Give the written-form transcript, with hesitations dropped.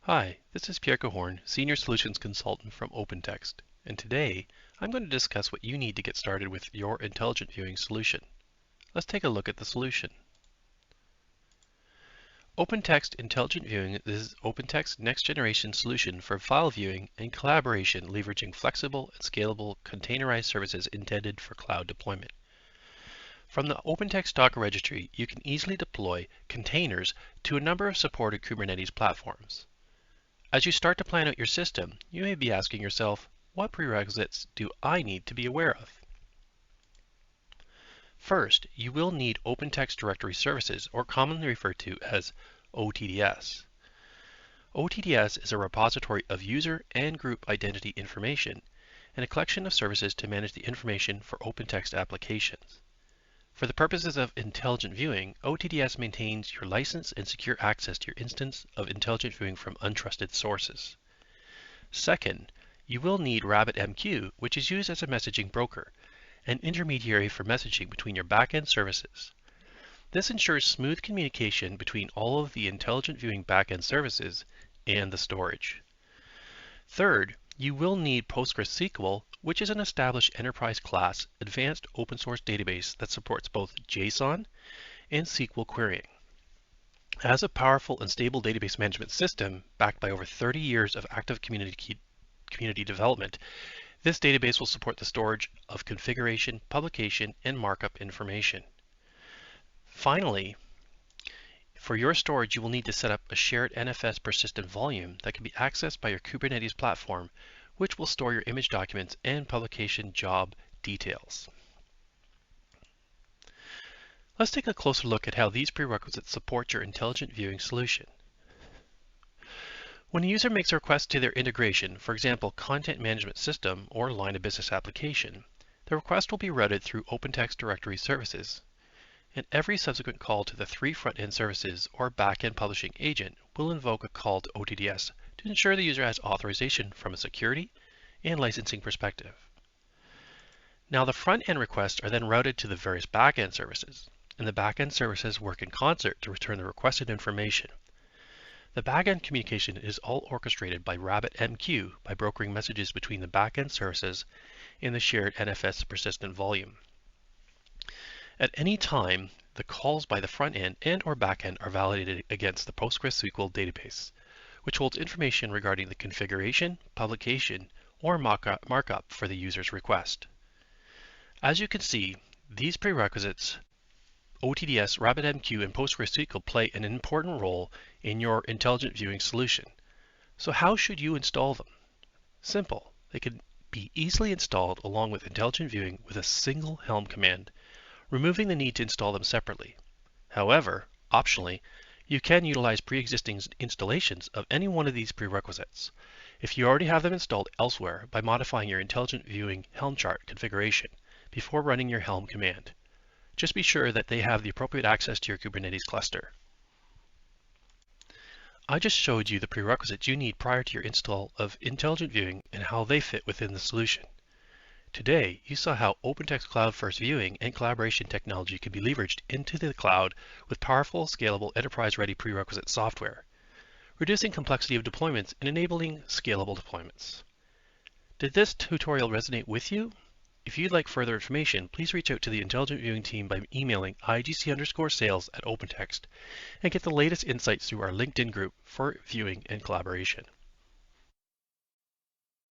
Hi, this is Pierre Cahorn, Senior Solutions Consultant from OpenText, and today I'm going to discuss what you need to get started with your intelligent viewing solution. Let's take a look at the solution. OpenText Intelligent Viewing is OpenText's next-generation solution for file viewing and collaboration, leveraging flexible and scalable containerized services intended for cloud deployment. From the OpenText Docker registry, you can easily deploy containers to a number of supported Kubernetes platforms. As you start to plan out your system, you may be asking yourself, what prerequisites do I need to be aware of? First, you will need OpenText Directory Services, or commonly referred to as OTDS. OTDS is a repository of user and group identity information and a collection of services to manage the information for OpenText applications. For the purposes of intelligent viewing, OTDS maintains your license and secure access to your instance of intelligent viewing from untrusted sources. Second, you will need RabbitMQ, which is used as a messaging broker, an intermediary for messaging between your backend services. This ensures smooth communication between all of the intelligent viewing backend services and the storage. Third, you will need PostgreSQL, which is an established enterprise class advanced open source database that supports both JSON and SQL querying. As a powerful and stable database management system backed by over 30 years of active community development, this database will support the storage of configuration, publication, and markup information. Finally, for your storage, you will need to set up a shared NFS persistent volume that can be accessed by your Kubernetes platform, which will store your image documents and publication job details. Let's take a closer look at how these prerequisites support your intelligent viewing solution. When a user makes a request to their integration, for example, content management system or line of business application, the request will be routed through OpenText Directory Services, and every subsequent call to the three front-end services or back-end publishing agent will invoke a call to OTDS to ensure the user has authorization from a security and licensing perspective. Now the front-end requests are then routed to the various back-end services, and the back-end services work in concert to return the requested information. The back-end communication is all orchestrated by RabbitMQ by brokering messages between the back-end services and the shared NFS persistent volume. At any time, the calls by the front end and or back end are validated against the PostgreSQL database, which holds information regarding the configuration, publication, or markup for the user's request. As you can see, these prerequisites, OTDS, RabbitMQ, and PostgreSQL play an important role in your intelligent viewing solution. So how should you install them? Simple. They can be easily installed along with intelligent viewing with a single Helm command, removing the need to install them separately. However, optionally, you can utilize pre-existing installations of any one of these prerequisites if you already have them installed elsewhere by modifying your intelligent viewing Helm chart configuration before running your Helm command. Just be sure that they have the appropriate access to your Kubernetes cluster. I just showed you the prerequisites you need prior to your install of intelligent viewing and how they fit within the solution. Today, you saw how OpenText Cloud First Viewing and collaboration technology can be leveraged into the cloud with powerful, scalable, enterprise-ready prerequisite software, reducing complexity of deployments and enabling scalable deployments. Did this tutorial resonate with you? If you'd like further information, please reach out to the Intelligent Viewing team by emailing igc_sales@opentext and get the latest insights through our LinkedIn group for viewing and collaboration.